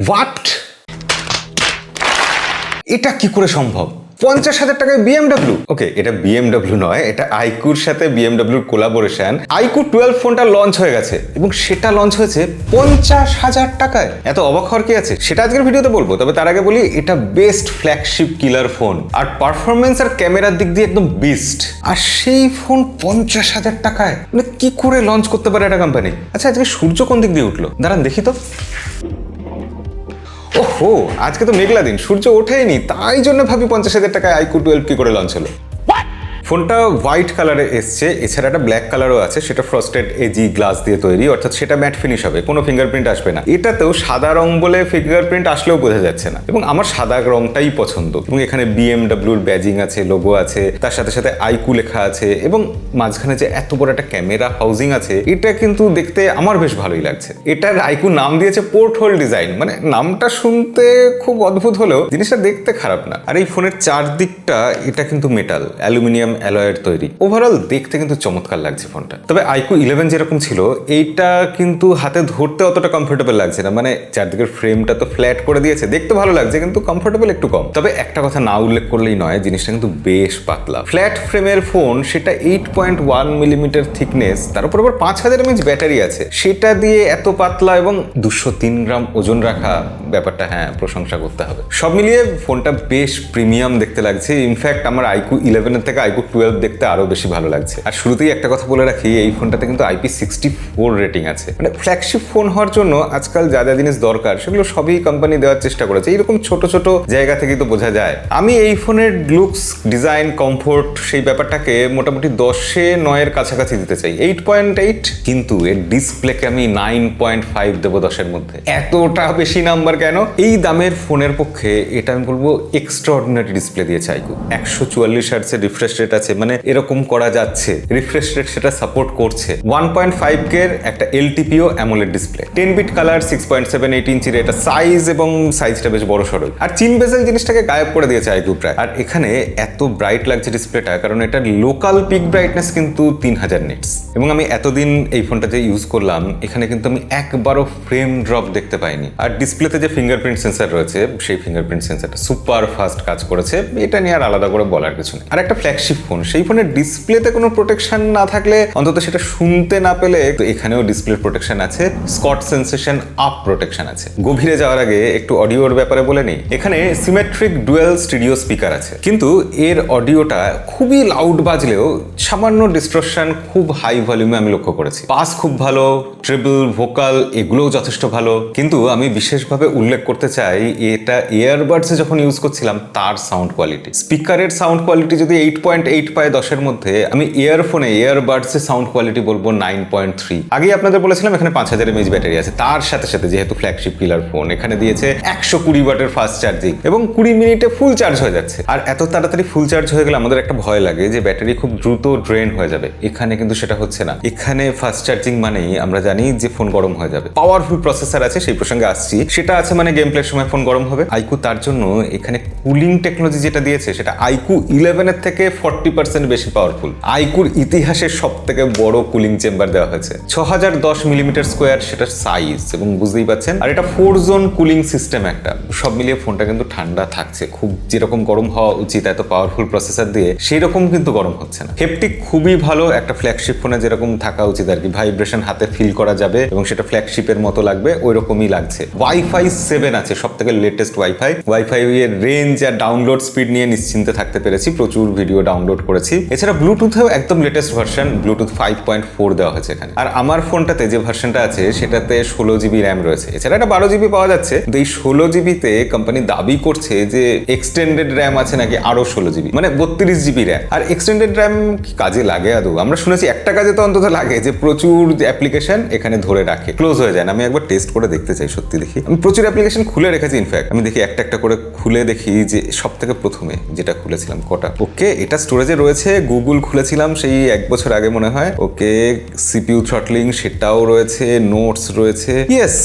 What? এটা কি করে সম্ভব? 50,000 টাকায় BMW? ওকে, এটা BMW নয়, এটা iQOOর সাথে BMWর কোলাবোরেশন। iQOO 12 ফোনটা লঞ্চ হয়ে গেছে এবং সেটা লঞ্চ হয়েছে 50,000 টাকায়। এত অবাক হওয়ার কি আছে সেটা আজকের ভিডিওতে বলবো। তবে তার আগে বলি, এটা বেস্ট ফ্ল্যাগশিপ কিলার ফোন, আর পারফরমেন্স আর ক্যামেরার দিক দিয়ে একদম বেস্ট। আর সেই ফোন 50,000 টাকায়, মানে কি করে লঞ্চ করতে পারে একটা কোম্পানি? আচ্ছা, আজকে সূর্য কোন দিক দিয়ে উঠলো? দাঁড়ান দেখি তো। ওহো, আজকে তো মেঘলা দিন, সূর্য ওঠেনি, তাই জন্য ভাবি 50,000 টাকায় iQOO 12 কি করে লঞ্চ হলো। ফোনটা হোয়াইট কালারে এসছে, এছাড়া একটা ব্ল্যাক কালারও আছে, সেটা ফ্রস্টেড এজি গ্লাস দিয়ে তৈরি, অর্থাৎ সেটা ম্যাট ফিনিশ হবে, কোনো ফিঙ্গারপ্রিন্ট আসবে না। এটাতেও সাদা রং বলে ফিঙ্গারপ্রিন্ট আসলেও বোঝা যাচ্ছে না, এবং আমার সাদা রংটাই পছন্দ। এবং এখানে BMWর ব্যাজিং আছে, লোগো আছে, তার সাথে সাথে iQOO লেখা আছে, এবং মাঝখানে যে এত বড় একটা ক্যামেরা হাউজিং আছে, এটা কিন্তু দেখতে আমার বেশ ভালোই লাগছে। এটার iQOO নাম দিয়েছে পোর্ট হোল ডিজাইন, মানে নামটা শুনতে খুব অদ্ভুত হলেও জিনিসটা দেখতে খারাপ না। আর এই ফোনের চারদিকটা এটা কিন্তু মেটাল, অ্যালুমিনিয়াম অ্যালয়ের তৈরি। ওভারঅল দেখতে কিন্তু চমৎকার লাগছে ফোনটা। তবে iQOO 11 যেরকম ছিল, এইটা কিন্তু হাতে ধরতে অতটা কমফোর্টেবল লাগছে না। মানে চারদিকের ফ্রেমটা তো ফ্ল্যাট করে দিয়েছে, দেখতে ভালো লাগছে, কিন্তু কমফোর্টেবল একটু কম। তবে একটা কথা না উল্লেখ করলেই নয়, জিনিসটা কিন্তু বেশ পাতলা। ফ্ল্যাট ফ্রেমের ফোন, সেটা 8.1 মিলিমিটার থিকনেস, তার উপর আবার 5000 mAh ব্যাটারি আছে, সেটা দিয়ে এত পাতলা এবং 203 গ্রাম ওজন রাখা, ব্যাপারটা হ্যাঁ প্রশংসা করতে হবে। সব মিলিয়ে ফোনটা বেশ প্রিমিয়াম দেখতে লাগছে। ইনফ্যাক্ট আমার iQOO 11 এর থেকে iQOO 12 দেখতে আরো বেশি ভালো লাগছে। আর শুরুতেই একটা কথা বলে রাখি, এই ফোনটাতে কিন্তু IP64 রেটিং আছে। মানে ফ্ল্যাগশিপ ফোন হওয়ার জন্য আজকাল যা যা জিনিস দরকার সেগুলো সবই কোম্পানি দেওয়ার চেষ্টা করেছে। এইরকম ছোট ছোট জায়গা থেকেই তো বোঝা যায়। আমি এই ফোনের লুকস, ডিজাইন, কমফোর্ট, সেই ব্যাপারটাকে মোটামুটি 10-এ 9-এর কাছাকাছি দিতে চাই, 8.8। কিন্তু এর ডিসপ্লেকে আমি 9.5 দেবো 10-এর মধ্যে। এতটা বেশি নাম্বার কেন? এই দামের ফোনের পক্ষে এটা আমি বলবো এক্সট্রাঅর্ডিনারি ডিসপ্লে দিয়েছে iQOO। 144 হার্টজের রিফ্রেশ রেট আছে, মানে এরকম করা যাচ্ছে। রিফ্রেশ রেট সেটা সাপোর্ট করছে। 1.5K এর একটা LTPO AMOLED display, 10 bit colour, 6.78 ইঞ্চির এটা সাইজ, এবং সাইজটা বেশ বড় সড়ো। আর চিন বেজেল জিনিসটাকে গায়েব করে দিয়েছে iQOO প্রায়। আর এখানে এত ব্রাইট লাগছে ডিসপ্লেটা, কারণ এটার লোকাল পিক ব্রাইটনেস কিন্তু 3000 নিটস। এবং আমি এতদিন এই ফোনটা যে ইউজ করলাম, এখানে কিন্তু আমি একবারও ফ্রেম ড্রপ দেখতে পাইনি। আর ডিসপ্লেতে যে ফিঙ্গারপ্রিন্ট সেন্সর রয়েছে, সেই ফিঙ্গারপ্রিন্ট সেন্সরটা সুপার ফাস্ট কাজ করেছে, এটা নিয়ে আর আলাদা করে বলার কিছু নেই। আর একটা ফ্ল্যাগশিপ ফোন, সেই ফোনের ডিসপ্লেতে কোনো প্রোটেকশন না থাকলে, অন্তত সেটা শুনতে না পেলে, তো এখানেও ডিসপ্লে প্রোটেকশন আছে, স্কট সেন্সেশন আপ প্রোটেকশন আছে। গভীরে যাওয়ার আগে একটু অডিওর ব্যাপারে বলে নিই। এখানে সিমেট্রিক ডুয়েল স্টিরিও স্পিকার আছে, কিন্তু এর অডিওটা খুবই লাউড বাজলেও সামান্য ডিস্টরশন খুব হাই ভলিউমে আমি লক্ষ্য করেছি। পাস খুব ভালো, ট্রিবল, ভোকাল এগুলোও যথেষ্ট ভালো। কিন্তু আমি বিশেষভাবে উল্লেখ করতে চাই, এটা ইয়ারবাডসে যখন ইউজ করছিলাম তার সাউন্ড কোয়ালিটি। স্পিকারের সাউন্ড কোয়ালিটি যদি 8.8 পায় 10-এর মধ্যে, আমি ইয়ারফোনে ইয়ারবাডসে সাউন্ড কোয়ালিটি বলবো 9.3। আগেই আপনাদের বলেছিলাম এখানে 5000 mAh ব্যাটারি আছে, তার সাথে সাথে যেহেতু ফ্ল্যাগশিপ কিলার ফোন, এখানে দিয়েছে 120 ওয়াটের ফাস্ট চার্জিং, এবং 20 মিনিটে ফুল চার্জ হয়ে যাচ্ছে। আর এত তাড়াতাড়ি ফুল চার্জ হয়ে গেলে আমাদের একটা ভয় লাগে যে ব্যাটারি খুব দ্রুত ড্রেন হয়ে যাবে। এখানে কিন্তু সেটা হচ্ছে না। এখানে ফাস্ট চার্জিং মানেই আমরা জানি যে ফোন গরম হয়ে যাবে। পাওয়ারফুল প্রসেসর আছে, সেই প্রসঙ্গে আসছি, সেটা আছে মানে গেম প্লের সময় ফোন গরম হবে। iQOO তার জন্য এখানে কুলিং টেকনোলজি যেটা দিয়েছে, সেটা iQOO 11 এর থেকে 40% বেশি পাওয়ারফুল। iQOOর ইতিহাসের সব থেকে বড় কুলিং চেম্বার দেওয়া হয়েছে, 6010 মিলিমিটার স্কোয়ার সেটার সাইজ, এবং বুঝতেই পাচ্ছেন। আর এটা 4 জোন কুলিং সিস্টেম একটা। সব মিলিয়ে ফোনটা কিন্তু ঠান্ডা থাকছে, খুব যেরকম গরম হওয়া উচিত এত পাওয়ারফুল প্রসেসর দিয়ে, সেই রকম কিন্তু গরম হচ্ছে না। হেপটিক খুবই ভালো, একটা ফ্ল্যাগশিপ ফোনে যেরকম থাকা উচিত আর কি, ভাইব্রেশন হাতে ফিল করা যাবে এবং সেটা ফ্ল্যাগশিপের মতো লাগবে, ওই রকমই লাগছে। ওয়াইফাই 7 আছে, সব থেকে লেটেস্ট ওয়াইফাই এর রেঞ্জ আর ডাউনলোড স্পিড নিয়ে নিশ্চিন্তে থাকতে পেরেছি, প্রচুর ভিডিও ডাউনলোড করেছি। এছাড়া ব্লুটুথেও একদম লেটেস্ট ভার্সন, ব্লুটুথ 5.4 দেওয়া হয়েছে এখানে। আর আমার ফোনটাতে যে ভার্সনটা আছে, সেটাতে 16GB র্যাম রয়েছে, এছাড়া একটা 12GB পাওয়া যাচ্ছে। কিন্তু এই 16GBতে কোম্পানি দাবি করছে যে এক্সটেন্ডেড র্যাম আছে নাকি আরো 16GB, মানে 32GB র্যাম। আর এক্সটেন্ডেড র্যাম কি কাজে লাগে আদৌ? আমরা শুনেছি একটা কাজে তো অন্তত লাগে, যে প্রচুর অ্যাপ্লিকেশন এখানে ধরে রাখে, ক্লোজ হয়ে যায় না। আমি একবার টেস্ট করে দেখতে চাই, সত্যি দেখি। আমি প্রচুর অ্যাপ্লিকেশন খুলে রেখেছি, ইনফ্যাক্ট আমি দেখি একটা একটা করে খুলে দেখি যে সব থেকে প্রথমে যেটা খুলেছিলাম কটা। ওকে, এটা স্টোরেজ স্টোরেজে রয়েছে গুগল খুলেছিলাম সেই 1 বছর আগে মনে হয়, ওকে সিপিইউ থ্রটলিং সেটাও রয়েছে, নোটস রয়েছে, ইয়েস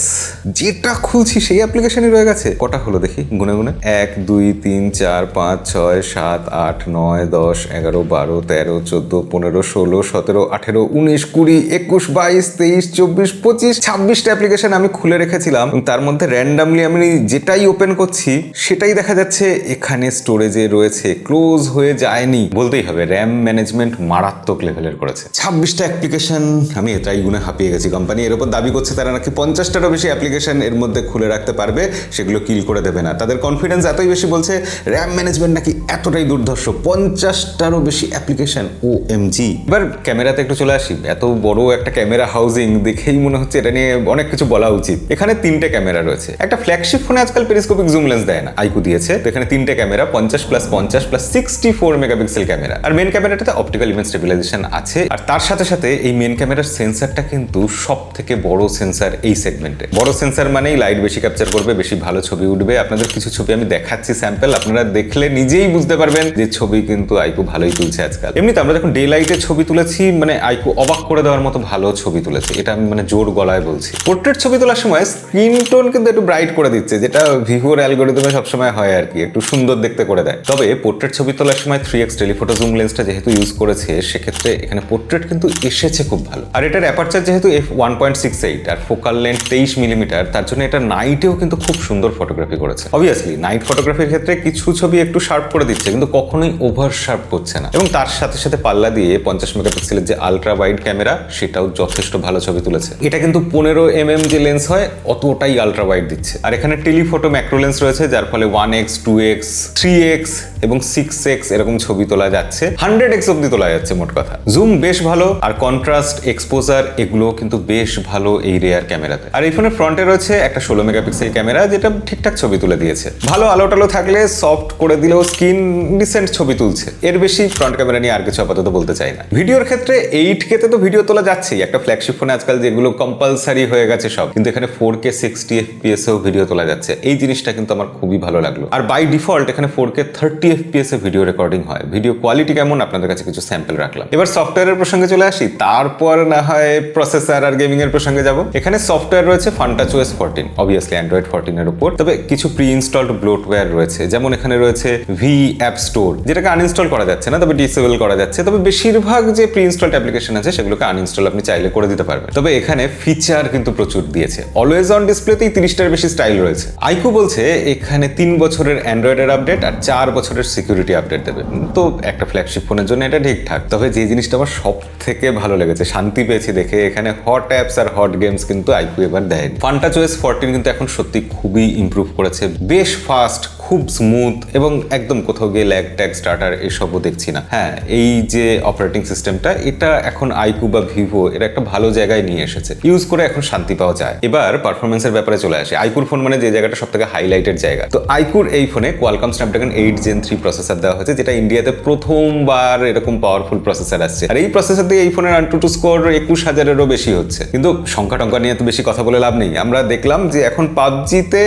যেটা খুলছি সেই অ্যাপ্লিকেশনই রয়ে গেছে। কটা হলো দেখি গুনে গুনে, 1 2 3 4 5 6 7 8 9 10 11 12 13 14 15 16 17 18 19 20 21 22 23 24 25 26টা অ্যাপ্লিকেশন আমি খুলে রেখেছিলাম। তার মধ্যে র্যান্ডামলি আমি যেটাই ওপেন করছি সেটাই দেখা যাচ্ছে এখানে স্টোরেজে রয়েছে, ক্লোজ হয়ে যায়নি বলতেই হবে। র্যাম ম্যানেজমেন্ট মারাত্মক লেভেলের করেছে। 26টা অ্যাপ্লিকেশন, আমি এটাই গুনে হাঁপিয়ে গেছি। কোম্পানি এর উপর দাবি করছে তারা নাকি 50টারও বেশি অ্যাপ্লিকেশন এর মধ্যে খুলে রাখতে পারবে, সেগুলো কিল করে দেবে না। তাদের কনফিডেন্স এতই বেশি বলছে, র্যাম ম্যানেজমেন্ট নাকি এতটাই দুর্ধর্ষ, 50টারও বেশি অ্যাপ্লিকেশন। OMG। এবার ক্যামেরাতে একটু চলে আসি। এত বড় একটা ক্যামেরা হাউজিং দেখেই মনে হচ্ছে এটা নিয়ে অনেক কিছু বলা উচিত। এখানে 3টে ক্যামেরা রয়েছে। একটা ফ্ল্যাগশিপ ফোনে আজকাল পেরিস্কোপিক জুম লেন্স দেয় না, iQOO দিয়েছে। তো এখানে 3টে ক্যামেরা, 50+50+64 মেগাপিক্সেল ক্যামেরা। আর মেন ক্যামেরাটাতে অপটিক্যাল ইমেজ স্টেবিলাইজেশন আছে। আর তার সাথে সাথে এই মেন ক্যামেরার সেন্সারটা কিন্তু সব থেকে বড় সেন্সার এই সেগমেন্টে। বড় সেন্সার মানেই লাইট বেশি ক্যাপচার করবে, বেশি ভালো ছবি উঠবে। আপনাদের কিছু ছবি আমি দেখাচ্ছি স্যাম্পল, আপনারা দেখলে নিজেই বুঝতে পারবেন যে ছবি কিন্তু iQOO ভালোই তুলছে আজকাল। এমনিতে আমরা যখন ডে লাইটে ছবি তুলেছি, মানে iQOO অবাক করে দেওয়ার মতো ভালো ছবি তুলেছে, এটা আমি মানে জোর গলায় বলছি। পোর্ট্রেট ছবি তোলার সময় স্ক্রিন টোন কিন্তু একটু ব্রাইট করে দিচ্ছে, যেটা ভিভোর অ্যালগোরিদমে সবসময় হয় আর কি, একটু সুন্দর দেখতে করে দেয়। তবে পোর্ট্রেট ছবি তোলার সময় 3x টেলিফোটো জুম লেন্সটা যেহেতু ইউজ করেছে, সেক্ষেত্রে এখানে পোর্ট্রেট কিন্তু এসেছে খুব ভালো। আর এটার অ্যাপারচার যেহেতু f1.68 আর ফোকাল লেন্থ 23 মিলিমিটার, তার জন্য এটা নাইটেও কিন্তু খুব সুন্দর ফটোগ্রাফি করেছে। অবভিয়াসলি নাইট ফটোগ্রাফির ক্ষেত্রে কিছু ছবি একটু শার্প করে দিচ্ছে, কিন্তু কখনোই ওভার শার্প করছে না। এবং তার সাথে সাথে পাল্লা দিয়ে 50 মেগাপিক্সেলের যে আলট্রা ওয়াইড ক্যামেরা, সেটাও যথেষ্ট ভালো ছবি তুলেছে। এটা কিন্তু 15mm যে লেন্স হয় অতটাই আলট্রা ওয়াইড দিচ্ছে। আর এখানে টেলিফোটো ম্যাক্রো লেন্স রয়েছে, যার ফলে 1x 2x 3x এবং 6x এরকম ছবি তোলা যাচ্ছে, 100x অব্দি তোলা যাচ্ছে মোট কথা। জুম বেশ ভালো, আর কন্ট্রাস্ট, এক্সপোজার এগুলো কিন্তু বেশ ভালো এই রেয়ার ক্যামেরাতে। আর এই ফোনের ফ্রন্টে রয়েছে একটা 16 মেগাপিক্সেল ক্যামেরা, যেটা ঠিকঠাক ছবি তুলে দিয়েছে। ভালো আলো টালো থাকলে সফট করে দিলেও স্ক্রিন ডিসেন্ট ছবি তুলছে। এর বেশি ফ্রন্ট ক্যামেরা নিয়ে আর কিছু আপাতত বলতে চাই না। ভিডিওর ক্ষেত্রে 8K তে তো ভিডিও তোলা যাচ্ছেই, একটা ফ্ল্যাগশিপ ফোনে আজকাল যেগুলো কম্পালসারি হয়ে গেছে সব, কিন্তু এখানে 4K 60 FPS এও ভিডিও তোলা যাচ্ছে। এই জিনিসটা কিন্তু আমার খুবই ভালো লাগলো। আর বাই ডিফল্ট এখানে 4K 30 FPS এ ভিডিও রেকর্ডিং হয়। ভিডিও কোয়ালিটি কেমন আপনাদের কাছে কিছু স্যাম্পল রাখলাম। এবার সফটওয়্যারের প্রসঙ্গে চলে আসি, তারপর না হয় প্রসেসর আর গেমিং এর প্রসঙ্গে যাব। এখানে সফটওয়্যার রয়েছে FunTouchOS 14, অবভিয়াসলি অ্যান্ড্রয়েড 14 এর উপর। তবে কিছু প্রি ইনস্টলড ব্লোটওয়্যার রয়েছে, যেমন এখানে রয়েছে ভি অ্যাপ স্টোর, যেটাকে আনইনস্টল করা যাচ্ছে না, তবে ডিসেবল করা যাচ্ছে। তবে বেশিরভাগ যে প্রি ইনস্টলড অ্যাপ্লিকেশন আছে সেগুলোকে আনইনস্টল আপনি চাইলে করে দিতে পারবেন। তবে এখানে ফিচার কিন্তু প্রচুর দিয়েছে। অলওয়েজ অন ডিসপ্লেতেই 30টার বেশি স্টাইল রয়েছে। iQOO বলছে এখানে 3 বছরের অ্যান্ড্রয়েডের আপডেট আর 4 বছরের সিকিউরিটি আপডেট দেবে। তো একটা ফ্ল্যাগশিপ ফোনের জন্য এটা ঠিকঠাক। তবে যে জিনিসটা আমার সব থেকে ভালো লেগেছে, শান্তি পেয়েছি দেখে, এখানে হট অ্যাপস আর হট গেমস কিন্তু iQOO এবার দেয়। FunTouchOS 14 কিন্তু এখন সত্যি খুবই ইমপ্রুভ করেছে, বেশ ফাস্ট, খুব স্মুথ, এবং একদম কোথাও গিয়ে ল্যাগ ট্যাগ স্টার্টার এসবও দেখছি না। হ্যাঁ, এই যে অপারেটিং সিস্টেমটা, এটা এখন iQOO বা ভিভো এর একটা ভালো জায়গায় নিয়ে এসেছে, ইউজ করে এখন শান্তি পাওয়া যায়। এবার পারফরমেন্সের ব্যাপারে চলে আসে। iQOO ফোন মানে যে জায়গাটা সব থেকে হাইলাইটেড জায়গা। তো iQOO এই ফোনে কোয়ালকম স্ন্যাপড্রাগন 8 Gen 3 প্রসেসর দেওয়া হয়েছে, যেটা ইন্ডিয়াতে প্রথমবার এরকম পাওয়ারফুল প্রসেসর আসছে। আর এই প্রসেসর দিয়ে এই ফোনের AnTuTu স্কোর 21,000-এরও বেশি হচ্ছে। কিন্তু সংখ্যা টঙ্কা নিয়ে তো বেশি কথা বলে লাভ নেই। আমরা দেখলাম যে এখন পাবজিতে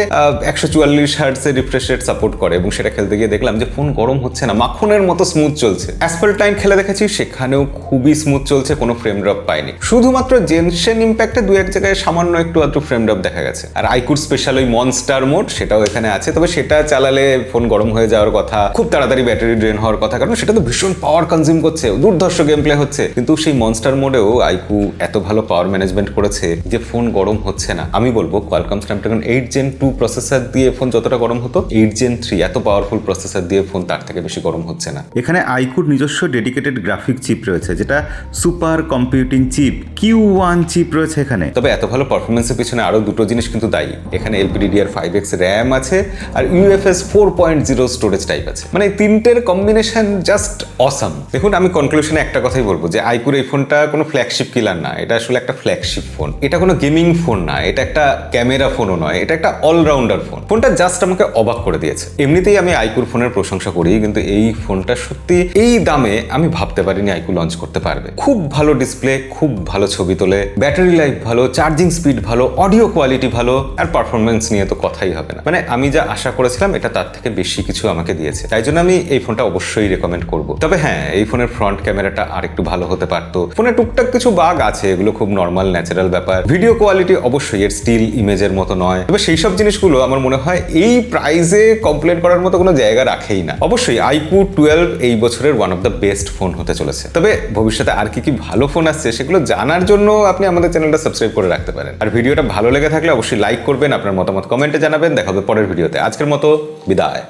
144 হার্টজের রিফ্রেশ রেট সাপোর্ট করে, এবং সেটা খেলতে গিয়ে দেখলাম যে ফোন গরম হচ্ছে না, মাখনের মতো স্মুথ চলছে। অ্যাসফাল্টাইন খেলে দেখেছি, সেখানেও খুবই স্মুথ চলছে, কোনো ফ্রেম ড্রপ পাইনি। শুধুমাত্র জেনশেন ইম্প্যাক্টে 2-1 জায়গায় সামান্য একটু আধটু ফ্রেম ড্রপ দেখা গেছে। আর iQOO স্পেশাল ওই মনস্টার মোড, সেটাও এখানে আছে। তবে সেটা চালালে ফোন গরম হয়ে যাওয়ার কথা, খুব তাড়াতাড়ি ব্যাটারি ড্রেন হওয়ার কথা, কারণ সেটা তো ভীষণ পাওয়ার কনজিউম করছে, দুর্ধর্ষ গেম প্লে হচ্ছে। কিন্তু সেই মনস্টার মোডেও iQOO এত ভালো পাওয়ার ম্যানেজমেন্ট করেছে যে ফোন গরম হচ্ছে না। আমি বলবো কোয়ালকম স্ন্যাপড্রাগন 8 Gen 2 প্রসেসর দিয়ে ফোন যতটা গরম হতো, 8 Gen 3 এত পাওয়ারফুল প্রসেসর দিয়ে ফোন তার থেকে বেশি গরম হচ্ছে না। এখানে iQOOর নিজস্ব ডেডিকেটেড গ্রাফিক চিপ রয়েছে, যেটা super computing chip Q1 chip রয়েছে এখানে। তবে এত ভালো পারফরমেন্সের পিছনে আরো দুটো জিনিস কিন্তু দায়ী। এখানে LPDDR5X র্যাম আছে, আর UFS 4.0 স্টোরেজ টাইপ আছে। মানে এই তিনটের কম্বিনেশন জাস্ট অসাম। দেখুন, আমি কনক্লুশনে একটা কথাই বলবো যে iQOOর এই ফোনটা কোনো ফ্ল্যাগশিপ কিলার না, এটা আসলে একটা ফ্ল্যাগশিপ ফোন। এটা কোনো গেমিং ফোন না, এটা একটা ক্যামেরা ফোনও নয়, এটা একটা অলরাউন্ডার ফোন। ফোনটা জাস্ট আমাকে অবাক করে দিয়েছে। দিয়েছে। এমনিতেই আমি iQOO ফোনের প্রশংসা করি, কিন্তু এই ফোনটা সত্যি এই দামে আমি ভাবতে পারিনি iQOO লঞ্চ করতে পারবে। খুব ভালো ডিসপ্লে, খুব ভালো ছবি তোলে, ব্যাটারি লাইফ ভালো, চার্জিং স্পিড ভালো, অডিও কোয়ালিটি ভালো, আর পারফরমেন্স নিয়ে তো কথাই হবে না। মানে আমি যা আশা করেছিলাম এটা তার থেকে বেশি কিছু আমাকে দিয়েছে, তাই জন্য আমি এই ফোনটা অবশ্যই রেকমেন্ড করব। তবে হ্যাঁ, এই ফোনের ফ্রন্ট ক্যামেরাটা আর একটু ভালো হতে পারতো। ফোনে টুকটাক কিছু বাগ আছে, এগুলো খুব নর্মাল ন্যাচারাল ব্যাপার। ভিডিও কোয়ালিটি অবশ্যই এর স্টিল ইমেজের মতো নয়, তবে সেই সব জিনিসগুলো আমার মনে হয় এই প্রাইসে কমপ্লেন করার মতো কোনো জায়গা রাখেই না। অবশ্যই iQOO 12 এই বছরের one of the best phone হতে চলেছে। তবে ভবিষ্যতে আর কি কি ভালো ফোন আসছে সেগুলো জানার জন্য আপনি আমাদের চ্যানেলটা সাবস্ক্রাইব করে রাখতে পারেন। আর ভিডিওটা ভালো লেগে থাকলে অবশ্যই লাইক করবেন, আপনার মতামত কমেন্টে জানাবেন। দেখা হবে পরের ভিডিওতে। আজকের মতো বিদায়।